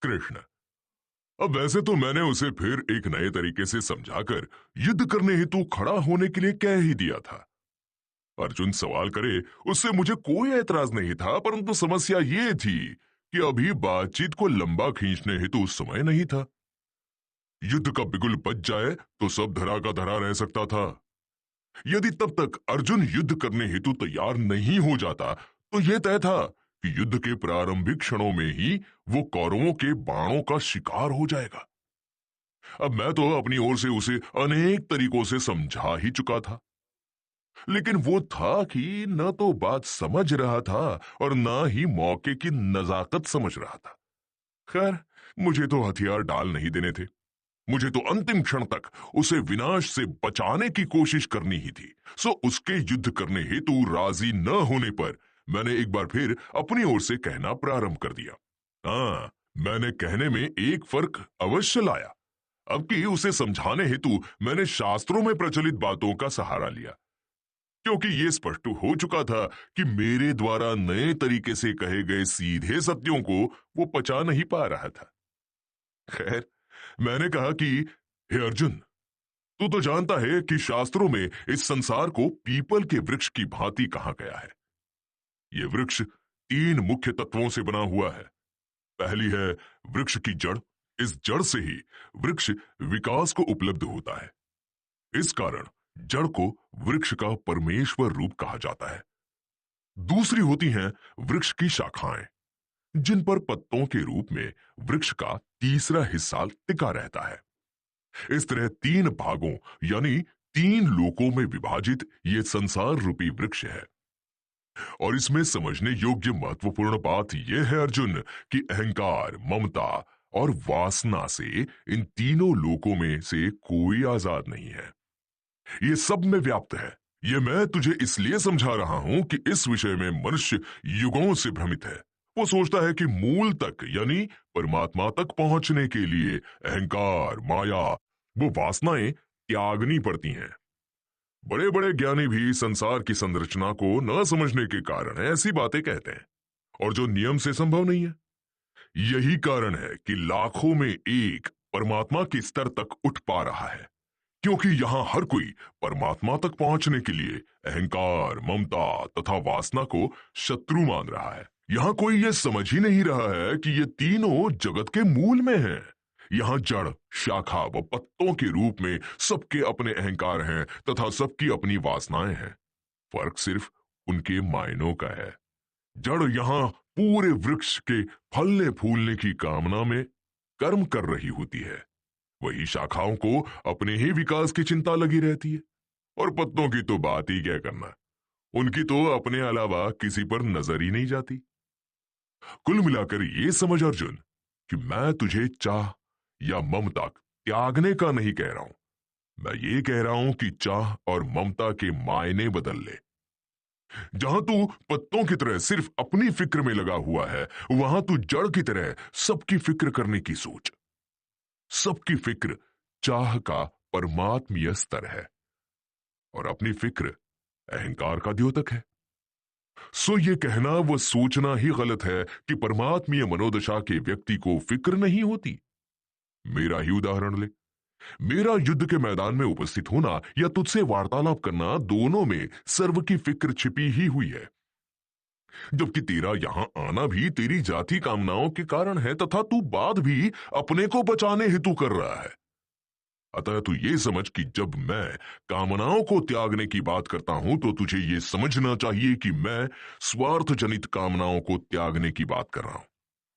कृष्ण। अब वैसे तो मैंने उसे फिर एक नए तरीके से समझाकर युद्ध करने हेतु खड़ा होने के लिए कह ही दिया था। अर्जुन सवाल करे उससे मुझे कोई ऐतराज नहीं था, परंतु समस्या ये थी कि अभी बातचीत को लंबा खींचने हेतु समय नहीं था। युद्ध का बिगुल बज जाए तो सब धरा का धरा रह सकता था। यदि तब तक अर्जुन युद्ध करने हेतु तैयार नहीं हो जाता तो यह तय था कि युद्ध के प्रारंभिक क्षणों में ही वो कौरवों के बाणों का शिकार हो जाएगा। अब मैं तो अपनी ओर से उसे अनेक तरीकों से समझा ही चुका था, लेकिन वो था कि न तो बात समझ रहा था और न ही मौके की नजाकत समझ रहा था। खैर, मुझे तो हथियार डाल नहीं देने थे। मुझे तो अंतिम क्षण तक उसे विनाश से बचाने की कोशिश करनी ही थी। सो उसके युद्ध करने हेतु राजी न होने पर मैंने एक बार फिर अपनी ओर से कहना प्रारंभ कर दिया। हाँ, मैंने कहने में एक फर्क अवश्य लाया। अब कि उसे समझाने हेतु मैंने शास्त्रों में प्रचलित बातों का सहारा लिया, क्योंकि यह स्पष्ट हो चुका था कि मेरे द्वारा नए तरीके से कहे गए सीधे सत्यों को वो पचा नहीं पा रहा था। खैर, मैंने कहा कि हे अर्जुन, तू तो जानता है कि शास्त्रों में इस संसार को पीपल के वृक्ष की भांति कहा गया है। यह वृक्ष तीन मुख्य तत्वों से बना हुआ है। पहली है वृक्ष की जड़। इस जड़ से ही वृक्ष विकास को उपलब्ध होता है। इस कारण जड़ को वृक्ष का परमेश्वर रूप कहा जाता है। दूसरी होती हैं वृक्ष की शाखाएं, जिन पर पत्तों के रूप में वृक्ष का तीसरा हिस्सा टिका रहता है। इस तरह तीन भागों यानी तीन लोकों में विभाजित ये संसार रूपी वृक्ष है। और इसमें समझने योग्य महत्वपूर्ण बात यह है अर्जुन कि अहंकार, ममता और वासना से इन तीनों लोकों में से कोई आजाद नहीं है। ये सब में व्याप्त है। ये मैं तुझे इसलिए समझा रहा हूं कि इस विषय में मनुष्य युगों से भ्रमित है। वो सोचता है कि मूल तक यानी परमात्मा तक पहुंचने के लिए अहंकार, माया, वो वासनाएं त्यागनी पड़ती हैं। बड़े बड़े ज्ञानी भी संसार की संरचना को न समझने के कारण ऐसी बातें कहते हैं, और जो नियम से संभव नहीं है। यही कारण है कि लाखों में एक परमात्मा के स्तर तक उठ पा रहा है, क्योंकि यहां हर कोई परमात्मा तक पहुंचने के लिए अहंकार, ममता तथा वासना को शत्रु मान रहा है। यहां कोई ये समझ ही नहीं रहा है कि ये तीनों जगत के मूल में हैं। यहां जड़, शाखा व पत्तों के रूप में सबके अपने अहंकार हैं तथा सबकी अपनी वासनाएं हैं। फर्क सिर्फ उनके मायनों का है। जड़ यहां पूरे वृक्ष के फलने फूलने की कामना में कर्म कर रही होती है, वही शाखाओं को अपने ही विकास की चिंता लगी रहती है। और पत्तों की तो बात ही क्या करना, उनकी तो अपने अलावा किसी पर नजर ही नहीं जाती। कुल मिलाकर ये समझ अर्जुन कि मैं तुझे चाह या ममता त्यागने का नहीं कह रहा हूं। मैं ये कह रहा हूं कि चाह और ममता के मायने बदल ले। जहां तू पत्तों की तरह सिर्फ अपनी फिक्र में लगा हुआ है, वहां तू जड़ की तरह सबकी फिक्र करने की सोच। सबकी फिक्र चाह का परमात्मीय स्तर है और अपनी फिक्र अहंकार का द्योतक है। सो ये कहना व सोचना ही गलत है कि परमात्मीय मनोदशा के व्यक्ति को फिक्र नहीं होती। मेरा ही उदाहरण ले। मेरा युद्ध के मैदान में उपस्थित होना या तुझसे वार्तालाप करना, दोनों में सर्व की फिक्र छिपी ही हुई है। जबकि तेरा यहां आना भी तेरी जाति कामनाओं के कारण है तथा तू बात भी अपने को बचाने हेतु कर रहा है। अतः तू ये समझ कि जब मैं कामनाओं को त्यागने की बात करता हूं तो तुझे ये समझना चाहिए कि मैं स्वार्थ जनित कामनाओं को त्यागने की बात कर रहा हूं।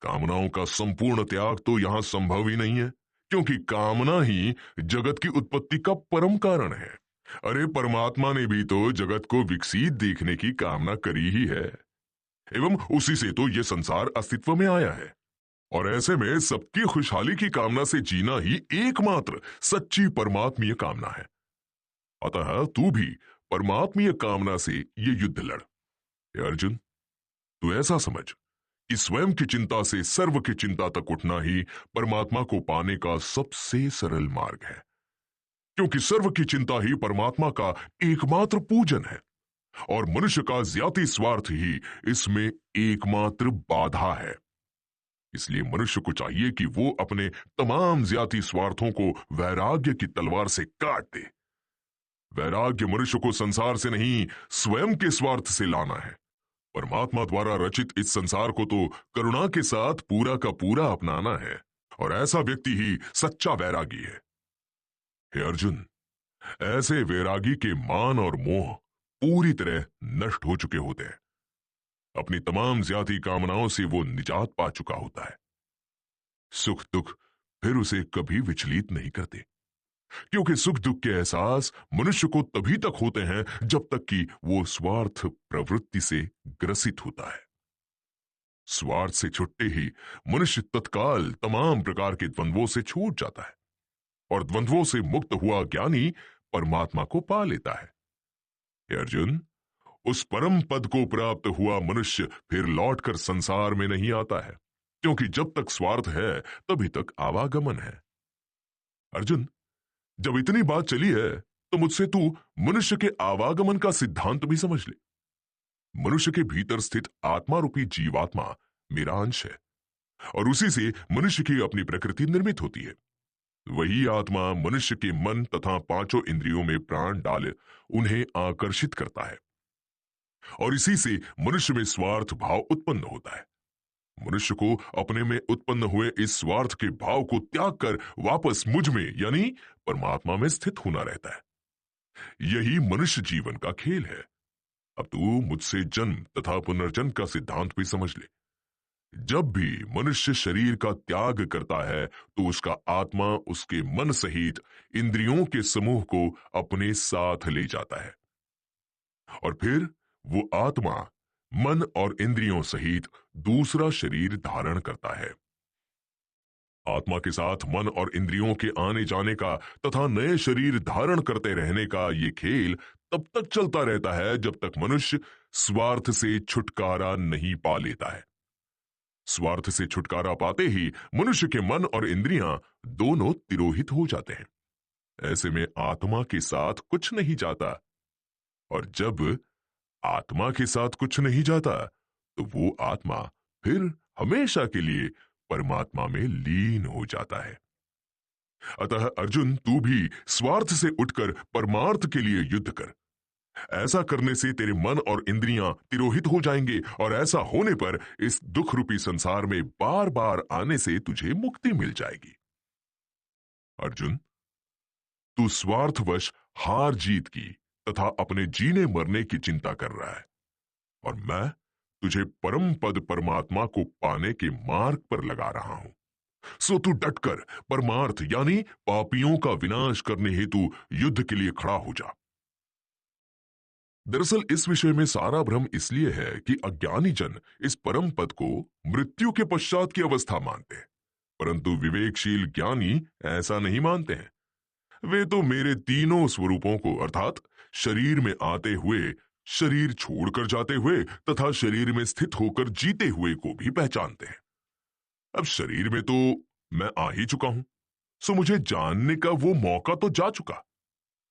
कामनाओं का संपूर्ण त्याग तो यहां संभव ही नहीं है, क्योंकि कामना ही जगत की उत्पत्ति का परम कारण है। अरे, परमात्मा ने भी तो जगत को विकसित देखने की कामना करी ही है, एवं उसी से तो ये संसार अस्तित्व में आया है। और ऐसे में सबकी खुशहाली की कामना से जीना ही एकमात्र सच्ची परमात्मीय कामना है। अतः तू भी परमात्मीय कामना से ये युद्ध लड़। हे अर्जुन, तू ऐसा समझ कि स्वयं की चिंता से सर्व की चिंता तक उठना ही परमात्मा को पाने का सबसे सरल मार्ग है, क्योंकि सर्व की चिंता ही परमात्मा का एकमात्र पूजन है और मनुष्य का ज्यादा स्वार्थ ही इसमें एकमात्र बाधा है। इसलिए मनुष्य को चाहिए कि वो अपने तमाम ज्याती स्वार्थों को वैराग्य की तलवार से काट दे। वैराग्य मनुष्य को संसार से नहीं, स्वयं के स्वार्थ से लाना है। परमात्मा द्वारा रचित इस संसार को तो करुणा के साथ पूरा का पूरा अपनाना है, और ऐसा व्यक्ति ही सच्चा वैरागी है। हे अर्जुन, ऐसे वैरागी के मान और मोह पूरी तरह नष्ट हो चुके होते हैं। अपनी तमाम ज्यादा कामनाओं से वो निजात पा चुका होता है। सुख दुख फिर उसे कभी विचलित नहीं करते, क्योंकि सुख दुख के एहसास मनुष्य को तभी तक होते हैं जब तक कि वो स्वार्थ प्रवृत्ति से ग्रसित होता है। स्वार्थ से छुटते ही मनुष्य तत्काल तमाम प्रकार के द्वंद्वों से छूट जाता है, और द्वंद्वों से मुक्त हुआ ज्ञानी परमात्मा को पा लेता है। हे अर्जुन, उस परम पद को प्राप्त हुआ मनुष्य फिर लौटकर संसार में नहीं आता है, क्योंकि जब तक स्वार्थ है तभी तक आवागमन है। अर्जुन, जब इतनी बात चली है तो मुझसे तू मनुष्य के आवागमन का सिद्धांत भी समझ ले। मनुष्य के भीतर स्थित आत्मा रूपी जीवात्मा मेरा अंश है, और उसी से मनुष्य की अपनी प्रकृति निर्मित होती है। वही आत्मा मनुष्य के मन तथा पांचों इंद्रियों में प्राण डाल उन्हें आकर्षित करता है, और इसी से मनुष्य में स्वार्थ भाव उत्पन्न होता है। मनुष्य को अपने में उत्पन्न हुए इस स्वार्थ के भाव को त्याग कर वापस मुझ में यानी परमात्मा में स्थित होना रहता है। यही मनुष्य जीवन का खेल है। अब तू मुझसे जन्म तथा पुनर्जन्म का सिद्धांत भी समझ ले। जब भी मनुष्य शरीर का त्याग करता है तो उसका आत्मा उसके मन सहित इंद्रियों के समूह को अपने साथ ले जाता है, और फिर वो आत्मा मन और इंद्रियों सहित दूसरा शरीर धारण करता है। आत्मा के साथ मन और इंद्रियों के आने जाने का तथा नए शरीर धारण करते रहने का ये खेल तब तक चलता रहता है जब तक मनुष्य स्वार्थ से छुटकारा नहीं पा लेता है। स्वार्थ से छुटकारा पाते ही मनुष्य के मन और इंद्रियां दोनों तिरोहित हो जाते हैं। ऐसे में आत्मा के साथ कुछ नहीं जाता, और जब आत्मा के साथ कुछ नहीं जाता तो वो आत्मा फिर हमेशा के लिए परमात्मा में लीन हो जाता है। अतः अर्जुन, तू भी स्वार्थ से उठकर परमार्थ के लिए युद्ध कर। ऐसा करने से तेरे मन और इंद्रियां तिरोहित हो जाएंगे, और ऐसा होने पर इस दुख रूपी संसार में बार बार आने से तुझे मुक्ति मिल जाएगी। अर्जुन, तू स्वार्थवश हार जीत की तथा अपने जीने मरने की चिंता कर रहा है, और मैं तुझे परम पद परमात्मा को पाने के मार्ग पर लगा रहा हूं। सो तू डटकर परमार्थ यानी पापियों का विनाश करने हेतु युद्ध के लिए खड़ा हो जा। दरअसल इस विषय में सारा भ्रम इसलिए है कि अज्ञानी जन इस परम पद को मृत्यु के पश्चात की अवस्था मानते हैं, परंतु विवेकशील ज्ञानी ऐसा नहीं मानते हैं। वे तो मेरे तीनों स्वरूपों को अर्थात शरीर में आते हुए, शरीर छोड़कर जाते हुए तथा शरीर में स्थित होकर जीते हुए को भी पहचानते हैं। अब शरीर में तो मैं आ ही चुका हूं, सो मुझे जानने का वो मौका तो जा चुका।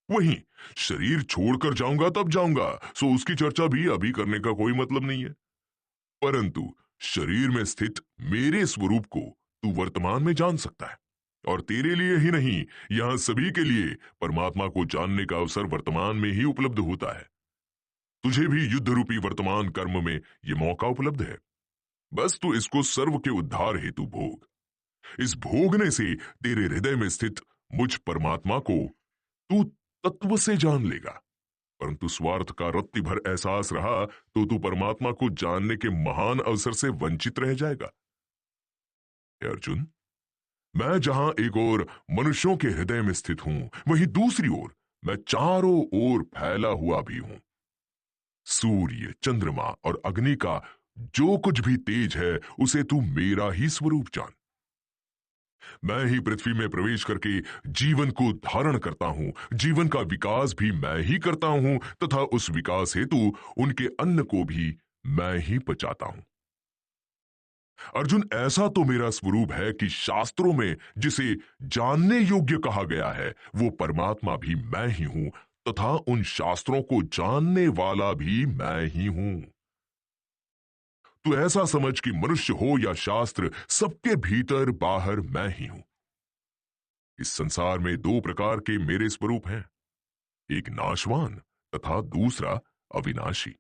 वहीं शरीर छोड़कर जाऊंगा तब जाऊंगा, सो उसकी चर्चा भी अभी करने का कोई मतलब नहीं है। परंतु शरीर में स्थित मेरे स्वरूप को तू वर्तमान में जान सकता है, और तेरे लिए ही नहीं, यहां सभी के लिए परमात्मा को जानने का अवसर वर्तमान में ही उपलब्ध होता है। तुझे भी युद्ध रूपी वर्तमान कर्म में यह मौका उपलब्ध है। बस तू इसको सर्व के उद्धार हेतु भोग। इस भोगने से तेरे हृदय में स्थित मुझ परमात्मा को तू तत्व से जान लेगा। परंतु स्वार्थ का रत्ती भर एहसास रहा तो तू परमात्मा को जानने के महान अवसर से वंचित रह जाएगा। हे अर्जुन, मैं जहां एक ओर मनुष्यों के हृदय में स्थित हूं, वहीं दूसरी ओर मैं चारों ओर फैला हुआ भी हूं। सूर्य, चंद्रमा और अग्नि का जो कुछ भी तेज है उसे तू मेरा ही स्वरूप जान। मैं ही पृथ्वी में प्रवेश करके जीवन को धारण करता हूं, जीवन का विकास भी मैं ही करता हूं तथा उस विकास हेतु उनके अन्न को भी मैं ही पचाता हूं। अर्जुन, ऐसा तो मेरा स्वरूप है कि शास्त्रों में जिसे जानने योग्य कहा गया है वो परमात्मा भी मैं ही हूं तथा उन शास्त्रों को जानने वाला भी मैं ही हूं। तू ऐसा समझ कि मनुष्य हो या शास्त्र, सबके भीतर बाहर मैं ही हूं। इस संसार में दो प्रकार के मेरे स्वरूप हैं, एक नाशवान तथा दूसरा अविनाशी।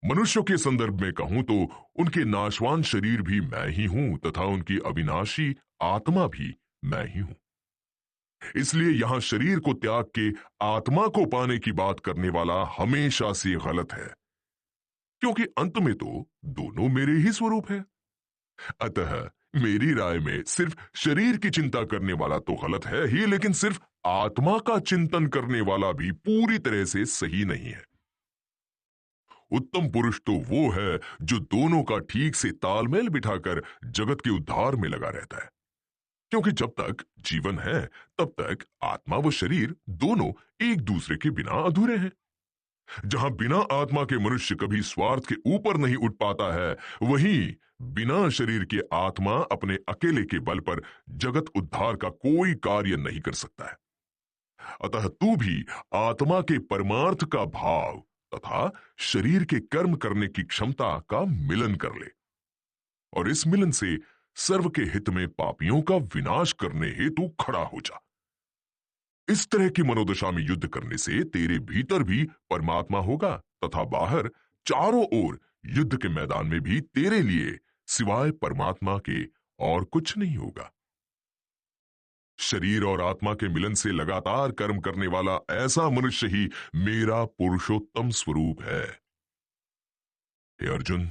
मनुष्यों के संदर्भ में कहूं तो उनके नाशवान शरीर भी मैं ही हूं तथा उनकी अविनाशी आत्मा भी मैं ही हूं। इसलिए यहां शरीर को त्याग के आत्मा को पाने की बात करने वाला हमेशा से गलत है, क्योंकि अंत में तो दोनों मेरे ही स्वरूप है। अतः मेरी राय में सिर्फ शरीर की चिंता करने वाला तो गलत है ही, लेकिन सिर्फ आत्मा का चिंतन करने वाला भी पूरी तरह से सही नहीं है। उत्तम पुरुष तो वो है जो दोनों का ठीक से तालमेल बिठाकर जगत के उद्धार में लगा रहता है, क्योंकि जब तक जीवन है तब तक आत्मा व शरीर दोनों एक दूसरे के बिना अधूरे हैं। जहां बिना आत्मा के मनुष्य कभी स्वार्थ के ऊपर नहीं उठ पाता है, वहीं बिना शरीर के आत्मा अपने अकेले के बल पर जगत उद्धार का कोई कार्य नहीं कर सकता है। अतः तू भी आत्मा के परमार्थ का भाव तथा शरीर के कर्म करने की क्षमता का मिलन कर ले, और इस मिलन से सर्व के हित में पापियों का विनाश करने हेतु खड़ा हो जा। इस तरह की मनोदशा में युद्ध करने से तेरे भीतर भी परमात्मा होगा तथा बाहर चारों ओर युद्ध के मैदान में भी तेरे लिए सिवाय परमात्मा के और कुछ नहीं होगा। शरीर और आत्मा के मिलन से लगातार कर्म करने वाला ऐसा मनुष्य ही मेरा पुरुषोत्तम स्वरूप है। हे अर्जुन,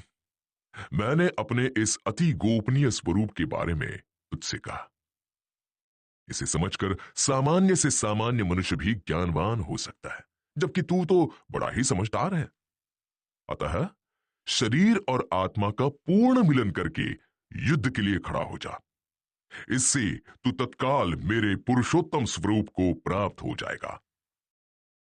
मैंने अपने इस अति गोपनीय स्वरूप के बारे में तुझसे कहा। इसे समझकर सामान्य से सामान्य मनुष्य भी ज्ञानवान हो सकता है, जबकि तू तो बड़ा ही समझदार है। अतः शरीर और आत्मा का पूर्ण मिलन करके युद्ध के लिए खड़ा हो जा। इससे तू तत्काल मेरे पुरुषोत्तम स्वरूप को प्राप्त हो जाएगा।